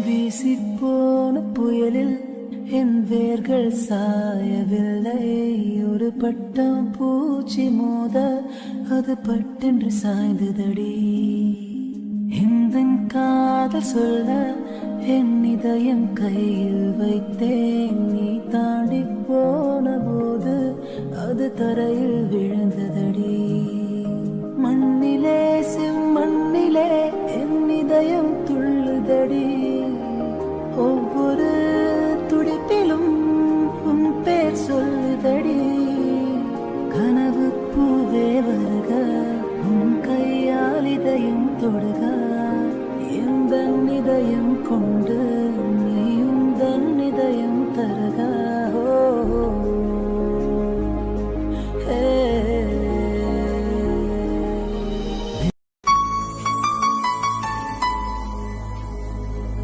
வீசிப்போன புயலில் என் வேர்கள் சாயவில்லை. ஒரு பட்டம் பூச்சி மோத அது பட்டென்று சாய்ந்ததடி. இந்த காதல் சொல்ல என் இதயம் கையில் வைத்தேன். நீ தாண்டி போன போது அது தரையில் விழுந்ததடி. மண்ணிலே செம்மண்ணிலே என் இதயம் துள்ளுதடி. ஒவ்வொரு துடிப்பிலும் உன் பேர் சொல்லுதடி. கனவு பூவே வருக, உன் கையால் இதயம் தொடுக. எந்த இதயம் கொண்டு